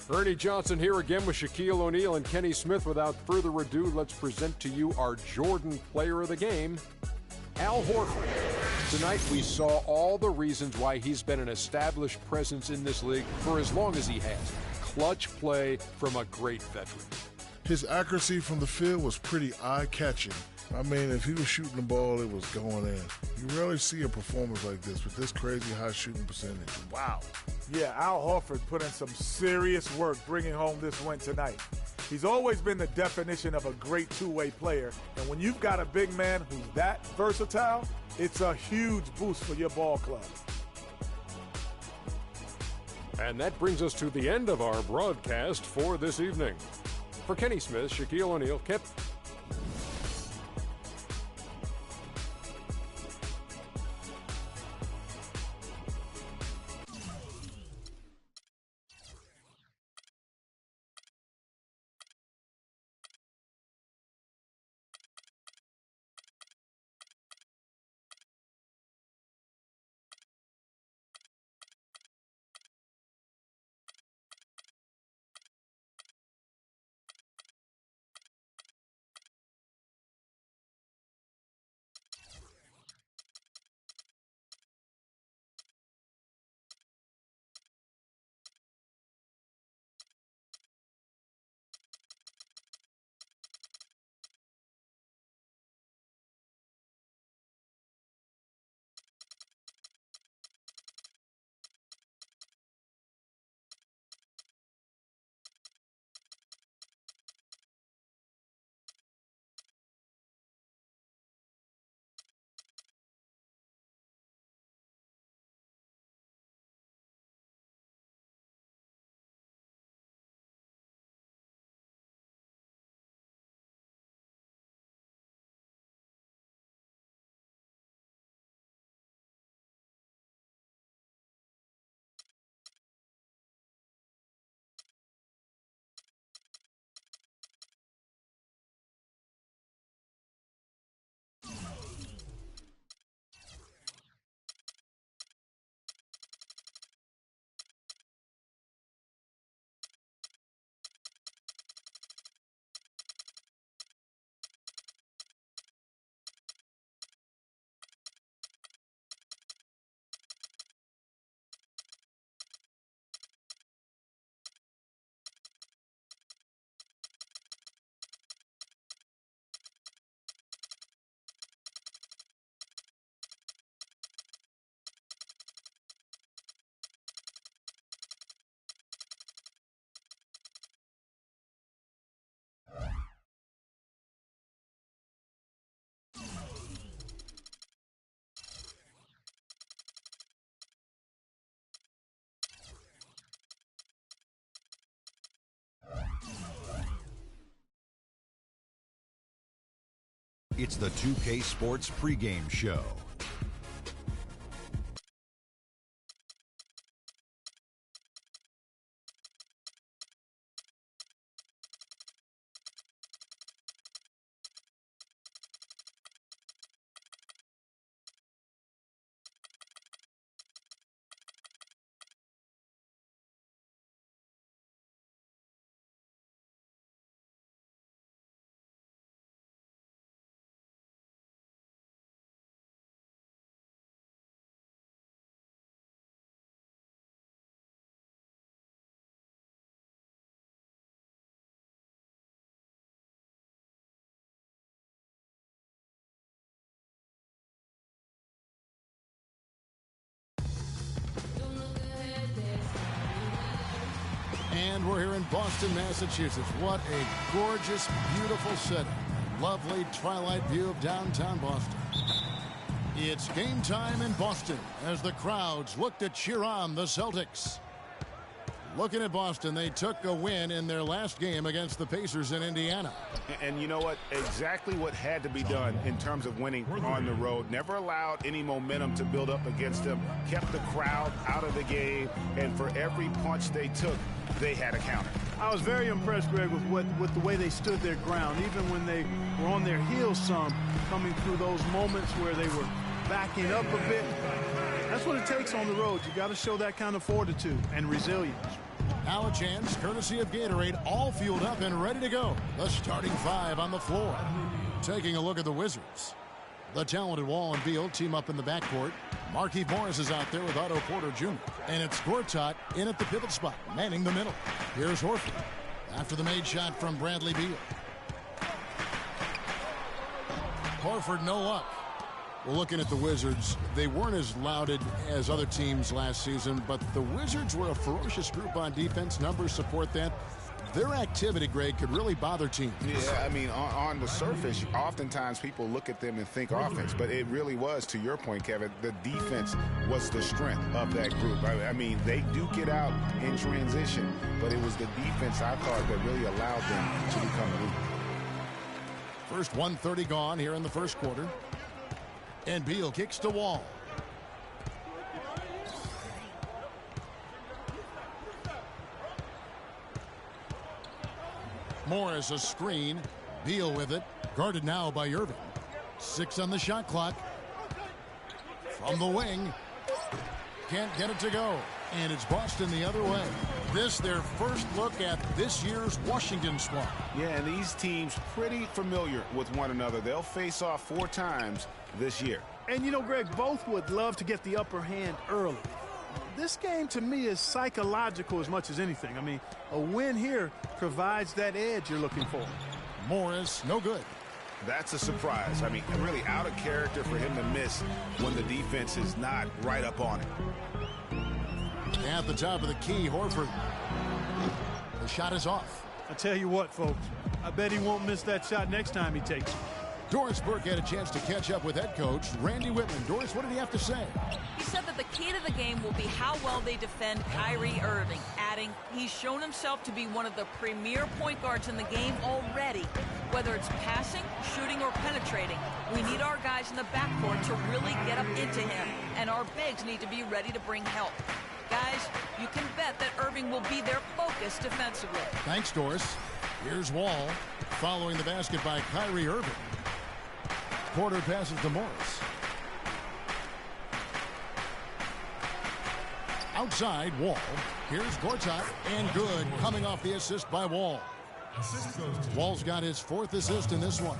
B: Ernie Johnson here again with Shaquille O'Neal and Kenny Smith. Without further ado, let's present to you our Jordan Player of the Game, Al Horford. Tonight we saw all the reasons why he's been an established presence in this league for as long as he has. Clutch play from a great veteran.
C: His accuracy from the field was pretty eye-catching. I mean, if he was shooting the ball, it was going in. You rarely see a performance like this with this crazy high shooting percentage. Wow.
J: Yeah, Al Horford put in some serious work bringing home this win tonight. He's always been the definition of a great two-way player, and when you've got a big man who's that versatile, it's a huge boost for your ball club.
B: And that brings us to the end of our broadcast for this evening. For Kenny Smith, Shaquille O'Neal, Kip.
A: It's the 2K Sports pregame show.
E: And we're here in Boston, Massachusetts. What a gorgeous, beautiful setting. Lovely twilight view of downtown Boston. It's game time in Boston as the crowds look to cheer on the Celtics. Looking at Boston, they took a win in their last game against the Pacers in Indiana.
F: And you know what? Exactly what had to be done in terms of winning on the road. Never allowed any momentum to build up against them. Kept the crowd out of the game. And for every punch they took, they had a counter.
G: I was very impressed, Greg, with the way they stood their ground, even when they were on their heels some, coming through those moments where they were backing up a bit. That's what it takes on the road. You got to show that kind of fortitude and resilience.
E: Now a chance, courtesy of Gatorade, all fueled up and ready to go. The starting five on the floor. Taking a look at the Wizards. The talented Wall and Beal team up in the backcourt. Markieff Morris is out there with Otto Porter Jr. And it's Gortat in at the pivot spot, manning the middle. Here's Horford after the made shot from Bradley Beal. Horford no luck. Well, looking at the Wizards, they weren't as lauded as other teams last season, but the Wizards were a ferocious group on defense. Numbers support that. Their activity, Greg, could really bother teams.
F: Yeah, I mean, on the surface, oftentimes people look at them and think offense, but it really was, to your point, Kevin, the defense was the strength of that group. I mean, they do get out in transition, but it was the defense, I thought, that really allowed them to become elite.
E: First 1:30 gone here in the first quarter. And Beal kicks to Wall. Morris a screen. Beal with it. Guarded now by Irving. 6 on the shot clock. From the wing. Can't get it to go. And it's Boston the other way. This their first look at this year's Washington squad.
F: Yeah, and these teams pretty familiar with one another. They'll face off 4 times this year.
G: And you know, Greg, both would love to get the upper hand early. This game to me is psychological as much as anything. I mean, a win here provides that edge you're looking for.
E: Morris, no good.
F: That's a surprise. I mean, really out of character for him to miss when the defense is not right up on it.
E: At the top of the key, Horford. The shot is off.
G: I tell you what, folks, I bet he won't miss that shot next time he takes it.
E: Doris Burke had a chance to catch up with head coach Randy Whitman. Doris, what did he have to say?
H: He said that the key to the game will be how well they defend Kyrie Irving, adding he's shown himself to be one of the premier point guards in the game already. Whether it's passing, shooting, or penetrating, we need our guys in the backcourt to really get up into him, and our bigs need to be ready to bring help. Guys, you can bet that Irving will be their focus defensively.
E: Thanks, Doris. Here's Wall, following the basket by Kyrie Irving. Porter passes to Morris. Outside, Wall. Here's Gortat, and good, coming off the assist by Wall. Wall's got his 4th assist in this one.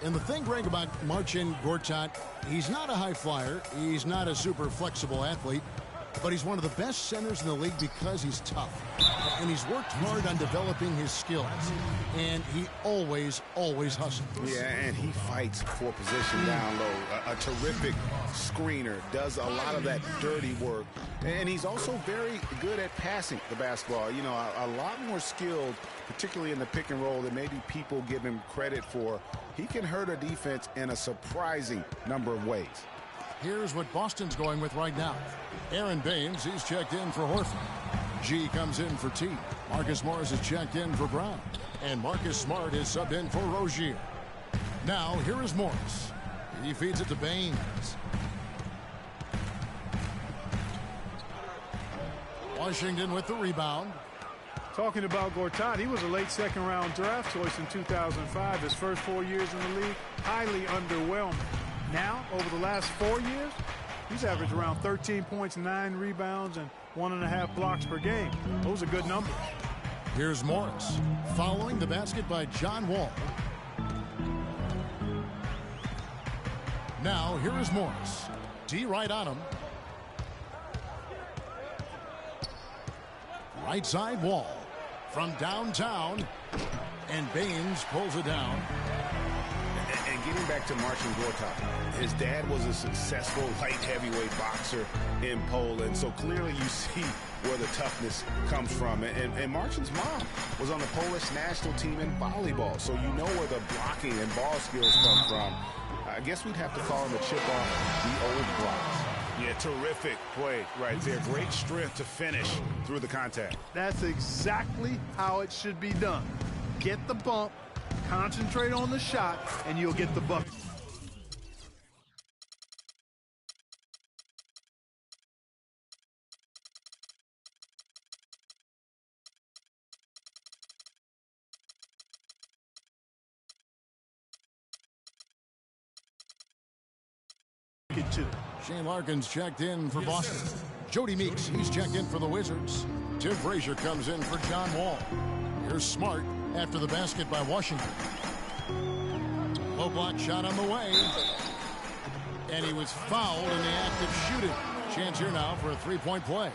E: And the thing, Greg, about Marcin Gortat, he's not a high flyer. He's not a super flexible athlete. But he's one of the best centers in the league because he's tough. And he's worked hard on developing his skills. And he always hustles.
F: Yeah, and he fights for position down low. A terrific screener, does a lot of that dirty work. And he's also very good at passing the basketball. You know, a lot more skilled, particularly in the pick and roll, than maybe people give him credit for. He can hurt a defense in a surprising number of ways.
E: Here's what Boston's going with right now. Aaron Baines, he's checked in for Horford. G comes in for T. Marcus Morris is checked in for Brown. And Marcus Smart is subbed in for Rozier. Now, here is Morris. He feeds it to Baines. Washington with the rebound.
G: Talking about Gortat, he was a late second-round draft choice in 2005. His first 4 years in the league, highly underwhelming. Now, over the last 4 years, he's averaged around 13 points, 9 rebounds, and 1.5 blocks per game. Those are good numbers.
E: Here's Morris, following the basket by John Wall. Now, here is Morris. D right on him. Right side Wall. From downtown. And Baines pulls it down.
F: And getting back to Marcin Gortat, his dad was a successful light heavyweight boxer in Poland. So clearly you see where the toughness comes from. And Marcin's mom was on the Polish national team in volleyball. So you know where the blocking and ball skills come from. I guess we'd have to call him a chip off the old blocks. Yeah, terrific play right there. Great strength to finish through the contact.
G: That's exactly how it should be done. Get the bump, concentrate on the shot, and you'll get the bucket.
E: Shane Larkin's checked in for Boston. Jody Meeks, he's checked in for the Wizards. Tim Frazier comes in for John Wall. Here's Smart after the basket by Washington. Low block shot on the way. And he was fouled in the act of shooting. Chance here now for a three-point play.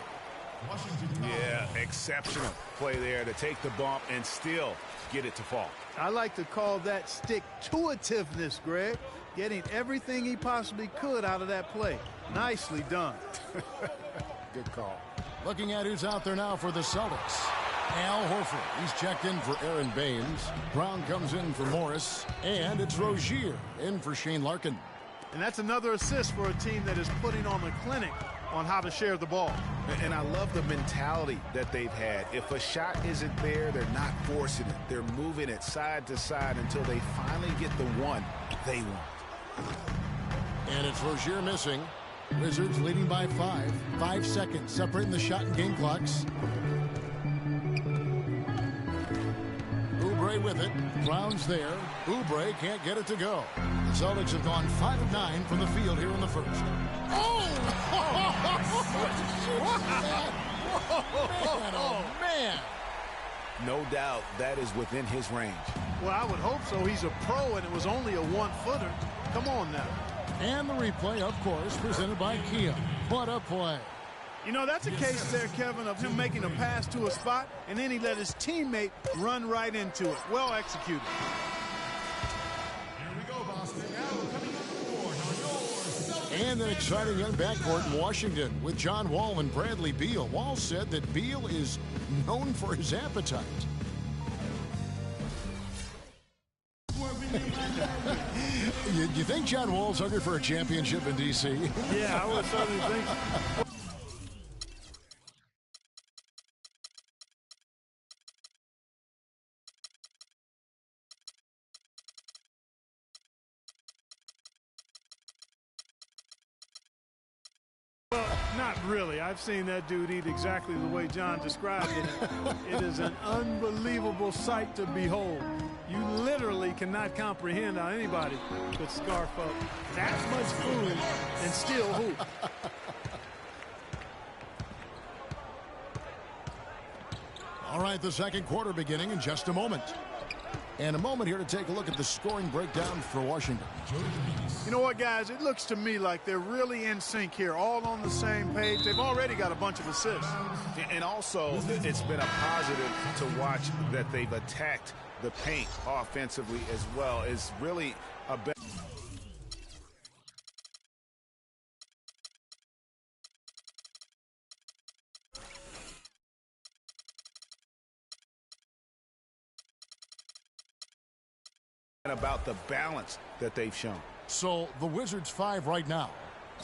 F: Yeah, exceptional play there to take the bump and still get it to fall.
G: I like to call that stick-to-itiveness, Greg. Getting everything he possibly could out of that play. Nicely done.
F: Good call.
E: Looking at who's out there now for the Celtics. Al Horford. He's checked in for Aaron Baines. Brown comes in for Morris. And it's Rozier in for Shane Larkin.
G: And that's another assist for a team that is putting on a clinic on how to share the ball.
F: And I love the mentality that they've had. If a shot isn't there, they're not forcing it. They're moving it side to side until they finally get the one they want.
E: And it's Rozier missing. Wizards leading by 5. 5 seconds separating the shot and game clocks. Oubre with it. Brown's there. Oubre can't get it to go. The Celtics have gone 5 of 9 from the field here in the first. Oh! Man, oh, man.
F: No doubt that is within his range.
G: Well, I would hope so. He's a pro, and it was only a one-footer. Come on now.
E: And the replay, of course, presented by Kia. What a play.
G: You know, that's a case there, Kevin, of him making a pass to a spot, and then he let his teammate run right into it. Well executed.
D: Here we go, Boston. Now coming up for your
E: And an exciting young backcourt in Washington with John Wall and Bradley Beal. Wall said that Beal is known for his appetite. You think John Wall's hungry for a championship in D.C.?
G: Yeah, I would certainly think so. Well, not really. I've seen that dude eat exactly the way John described it. It is an unbelievable sight to behold. You literally cannot comprehend how anybody could scarf up that much food and still hoop.
E: All right, the second quarter beginning in just a moment. And a moment here to take a look at the scoring breakdown for Washington.
G: You know what, guys? It looks to me like they're really in sync here, all on the same page. They've already got a bunch of assists.
F: And also, it's been a positive to watch that they've attacked the paint offensively as well. It's really a better. About the balance that they've shown.
E: So the Wizards 5 right now.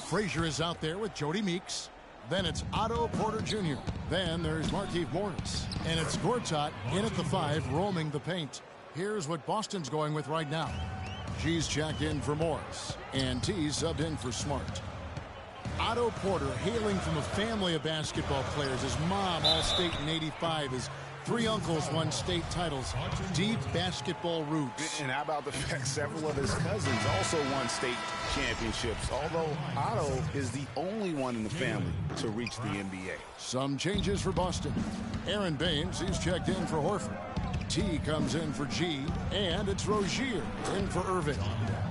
E: Frazier is out there with Jody Meeks. Then it's Otto Porter Jr. Then there's Markieff Morris. And it's Gortat in at the 5, roaming the paint. Here's what Boston's going with right now. G's checked in for Morris, and T subbed in for Smart. Otto Porter, hailing from a family of basketball players. His mom, All-State in '85. His 3 uncles won state titles. Deep basketball roots.
F: And how about the fact several of his cousins also won state championships, although Otto is the only one in the family to reach the NBA.
E: Some changes for Boston. Aaron Baines, he's checked in for Horford. T comes in for G, and it's Rozier in for Irving.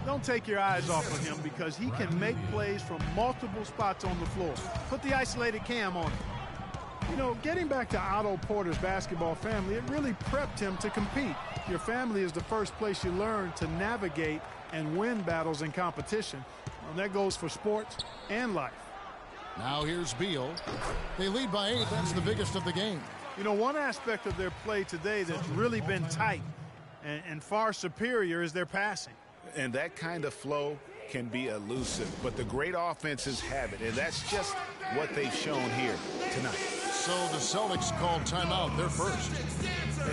G: Don't take your eyes off of him because he can make plays from multiple spots on the floor. Put the isolated cam on him. You know, getting back to Otto Porter's basketball family, it really prepped him to compete. Your family is the first place you learn to navigate and win battles in competition. And that goes for sports and life.
E: Now here's Beal. They lead by 8. That's the biggest of the game.
G: You know, one aspect of their play today that's really been tight and far superior is their passing.
F: And that kind of flow can be elusive, but the great offenses have it, and that's just what they've shown here tonight.
E: So the Celtics called timeout. They're first.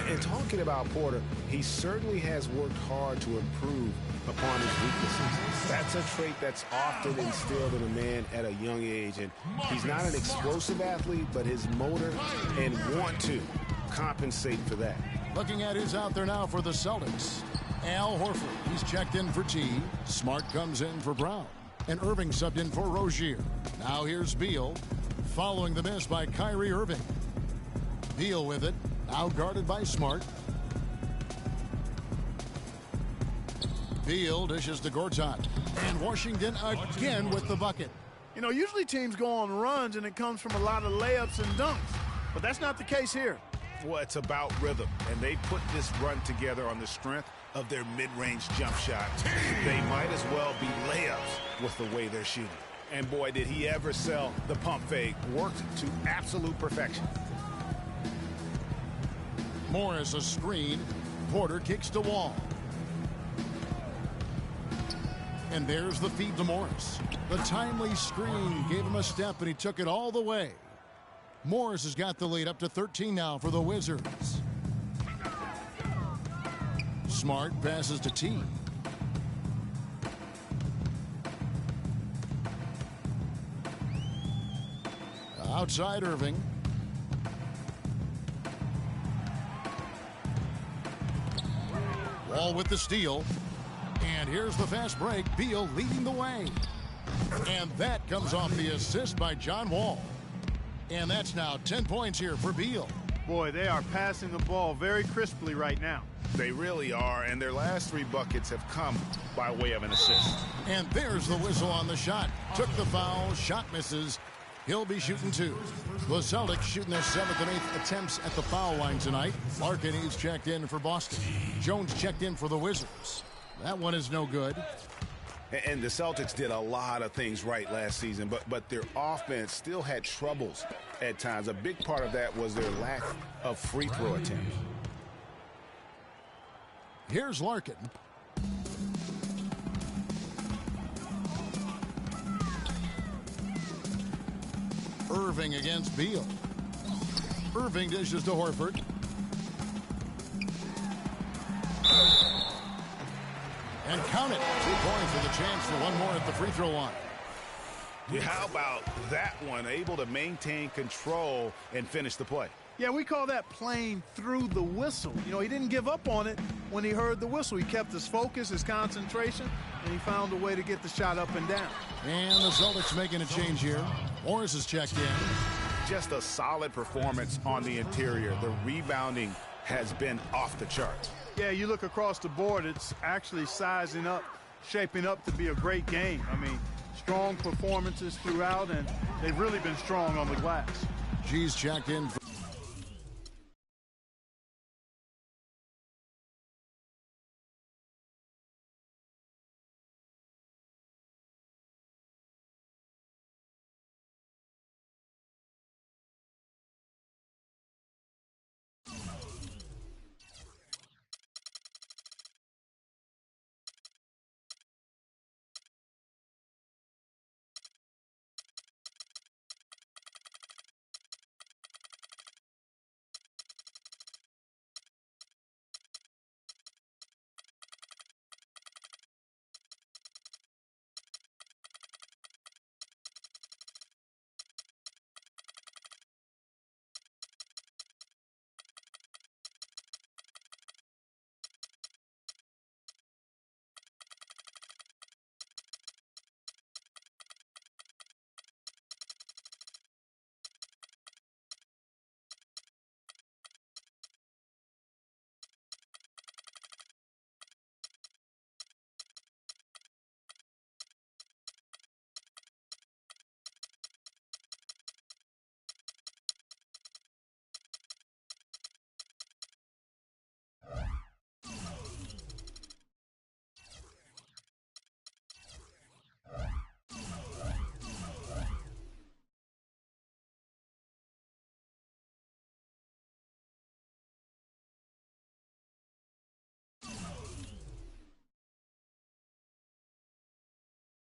F: And talking about Porter, he certainly has worked hard to improve upon his weaknesses. That's a trait that's often instilled in a man at a young age, and he's not an explosive athlete, but his motor and want to compensate for that.
E: Looking at who's out there now for the Celtics. Al Horford, he's checked in for T. Smart comes in for Brown. And Irving subbed in for Rozier. Now here's Beal, following the miss by Kyrie Irving. Beal with it, now guarded by Smart. Beal dishes to Gortat. And Washington again with the bucket.
G: You know, usually teams go on runs and it comes from a lot of layups and dunks. But that's not the case here.
F: Well, it's about rhythm, and they put this run together on the strength of their mid-range jump shot. They might as well be layups with the way they're shooting. And boy, did he ever sell the pump fake. Worked to absolute perfection.
E: Morris a screen. Porter kicks to Wall. And there's the feed to Morris. The timely screen gave him a step, and he took it all the way. Morris has got the lead up to 13 now for the Wizards. Smart passes to T. Outside Irving. Wall with the steal. And here's the fast break. Beal leading the way. And that comes off the assist by John Wall. And that's now 10 points here for Beal.
G: Boy, they are passing the ball very crisply right now.
F: They really are, and their last 3 buckets have come by way of an assist.
E: And there's the whistle on the shot. Took the foul, shot misses. He'll be shooting 2. The Celtics shooting their 7th and 8th attempts at the foul line tonight. Larkin, he's checked in for Boston. Jones checked in for the Wizards. That one is no good.
F: And the Celtics did a lot of things right last season, but their offense still had troubles at times. A big part of that was their lack of free throw attempts.
E: Here's Larkin. Irving against Beal. Irving dishes to Horford. And count it. 2 points with a chance for one more at the free throw line.
F: Yeah, how about that one? Able to maintain control and finish the play.
G: Yeah, we call that playing through the whistle. You know, he didn't give up on it when he heard the whistle. He kept his focus, his concentration, and he found a way to get the shot up and down.
E: And the Celtics making a change here. Morris is checked in.
F: Just a solid performance on the interior. The rebounding has been off the charts.
G: Yeah, you look across the board, it's actually sizing up, shaping up to be a great game. I mean, strong performances throughout, and they've really been strong on the glass.
E: G's checked in.